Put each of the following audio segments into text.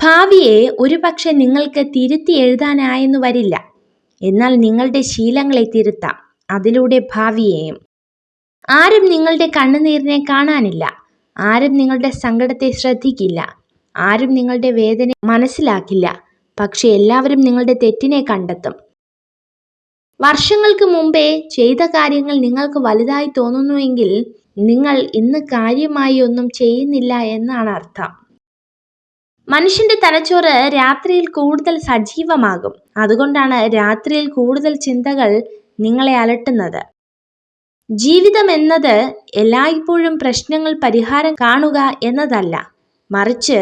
ഭാവിയെ ഒരുപക്ഷെ നിങ്ങൾക്ക് തിരുത്തി എഴുതാനായെന്നു വരില്ല. എന്നാൽ നിങ്ങളുടെ ശീലങ്ങളെ തിരുത്താം, അതിലൂടെ ഭാവിയെയും. ആരും നിങ്ങളുടെ കണ്ണുനീരിനെ കാണാനില്ല. ആരും നിങ്ങളുടെ സങ്കടത്തെ ശ്രദ്ധിക്കില്ല. ആരും നിങ്ങളുടെ വേദന മനസ്സിലാക്കില്ല. പക്ഷെ എല്ലാവരും നിങ്ങളുടെ തെറ്റിനെ കണ്ടെത്തും. വർഷങ്ങൾക്ക് മുമ്പേ ചെയ്ത കാര്യങ്ങൾ നിങ്ങൾക്ക് വലുതായി തോന്നുന്നുവെങ്കിൽ നിങ്ങൾ ഇന്ന് കാര്യമായി ഒന്നും ചെയ്യുന്നില്ല എന്നാണ് അർത്ഥം. മനുഷ്യന്റെ തലച്ചോറ് രാത്രിയിൽ കൂടുതൽ സജീവമാകും. അതുകൊണ്ടാണ് രാത്രിയിൽ കൂടുതൽ ചിന്തകൾ നിങ്ങളെ അലട്ടുന്നത്. ജീവിതം എന്നത് എല്ലായ്പ്പോഴും പ്രശ്നങ്ങൾ പരിഹാരം കാണുക എന്നതല്ല, മറിച്ച്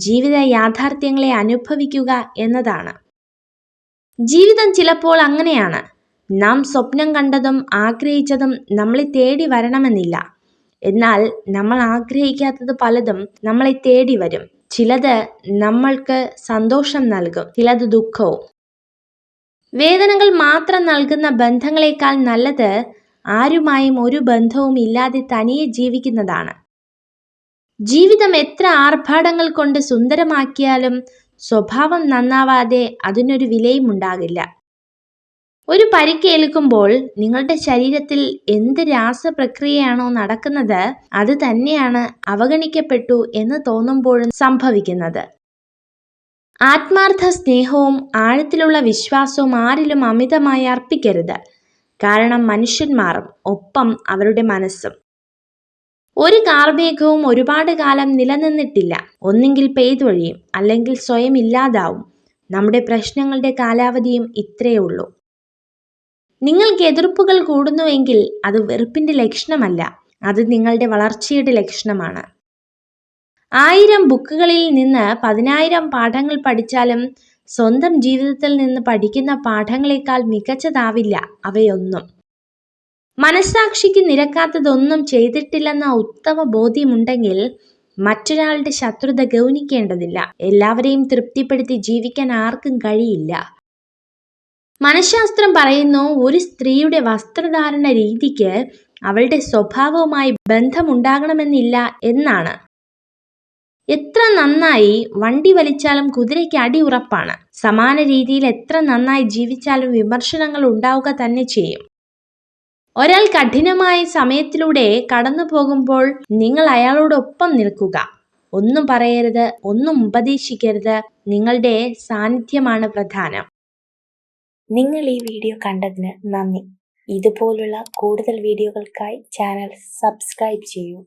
ജീവിത യാഥാർത്ഥ്യങ്ങളെ അനുഭവിക്കുക എന്നതാണ്. ജീവിതം ചിലപ്പോൾ അങ്ങനെയാണ്. നാം സ്വപ്നം കണ്ടതും ആഗ്രഹിച്ചതും നമ്മളെ തേടി വരണമെന്നില്ല. എന്നാൽ നമ്മൾ ആഗ്രഹിക്കാത്തത് പലതും നമ്മളെ തേടി വരും. ചിലത് നമ്മൾക്ക് സന്തോഷം നൽകും, ചിലത് ദുഃഖവും. വേദനകൾ മാത്രം നൽകുന്ന ബന്ധങ്ങളെക്കാൾ നല്ലത് ആരുമായും ഒരു ബന്ധവും ഇല്ലാതെ തനിയെ ജീവിക്കുന്നതാണ്. ജീവിതം എത്ര ആർഭാടങ്ങൾ കൊണ്ട് സുന്ദരമാക്കിയാലും സ്വഭാവം നന്നാവാതെ അതിനൊരു വിലയും ഉണ്ടാകില്ല. ഒരു പരിക്കേൽക്കുമ്പോൾ നിങ്ങളുടെ ശരീരത്തിൽ എന്ത് രാസപ്രക്രിയയാണോ നടക്കുന്നത് അത് തന്നെയാണ് അവഗണിക്കപ്പെട്ടു എന്ന് തോന്നുമ്പോഴും സംഭവിക്കുന്നത്. ആത്മാർത്ഥ സ്നേഹവും ആഴത്തിലുള്ള വിശ്വാസവും ആരിലും അമിതമായി അർപ്പിക്കരുത്. കാരണം മനുഷ്യൻ മാറും, ഒപ്പം അവരുടെ മനസ്സും. ഒരു കാർമേഘവും ഒരുപാട് കാലം നിലനിന്നിട്ടില്ല. ഒന്നെങ്കിൽ പെയ്തൊഴിയും, അല്ലെങ്കിൽ സ്വയം ഇല്ലാതാവും. നമ്മുടെ പ്രശ്നങ്ങളുടെ കാലാവധിയും ഇത്രയേ ഉള്ളൂ. നിങ്ങൾക്ക് എതിർപ്പുകൾ കൂടുന്നുവെങ്കിൽ അത് വെറുപ്പിന്റെ ലക്ഷണമല്ല, അത് നിങ്ങളുടെ വളർച്ചയുടെ ലക്ഷണമാണ്. 1000 ബുക്കുകളിൽ നിന്ന് 10,000 പാഠങ്ങൾ പഠിച്ചാലും സ്വന്തം ജീവിതത്തിൽ നിന്ന് പഠിക്കുന്ന പാഠങ്ങളെക്കാൾ മികച്ചതാവില്ല അവയൊന്നും. മനസ്സാക്ഷിക്ക് നിരക്കാത്തതൊന്നും ചെയ്തിട്ടില്ലെന്ന ഉത്തമ ബോധ്യമുണ്ടെങ്കിൽ മറ്റൊരാളുടെ ശത്രുത ഗൗനിക്കേണ്ടതില്ല. എല്ലാവരെയും തൃപ്തിപ്പെടുത്തി ജീവിക്കാൻ ആർക്കും കഴിയില്ല. മനഃശാസ്ത്രം പറയുന്നു, ഒരു സ്ത്രീയുടെ വസ്ത്രധാരണ രീതിക്ക് അവളുടെ സ്വഭാവവുമായി ബന്ധമുണ്ടാകണമെന്നില്ല എന്നാണ്. എത്ര നന്നായി വണ്ടി വലിച്ചാലും കുതിരയ്ക്ക് അടി ഉറപ്പാണ്. സമാന രീതിയിൽ എത്ര നന്നായി ജീവിച്ചാലും വിമർശനങ്ങൾ ഉണ്ടാവുക തന്നെ ചെയ്യും. ഒരാൾ കഠിനമായ സമയത്തിലൂടെ കടന്നു പോകുമ്പോൾ നിങ്ങൾ അയാളോടൊപ്പം നിൽക്കുക. ഒന്നും പറയരുത്, ഒന്നും ഉപദേശിക്കരുത്. നിങ്ങളുടെ സാന്നിധ്യമാണ് പ്രധാനം. നിങ്ങൾ ഈ വീഡിയോ കണ്ടതിന് നന്ദി. ഇതുപോലുള്ള കൂടുതൽ വീഡിയോകൾക്കായി ചാനൽ സബ്സ്ക്രൈബ് ചെയ്യൂ.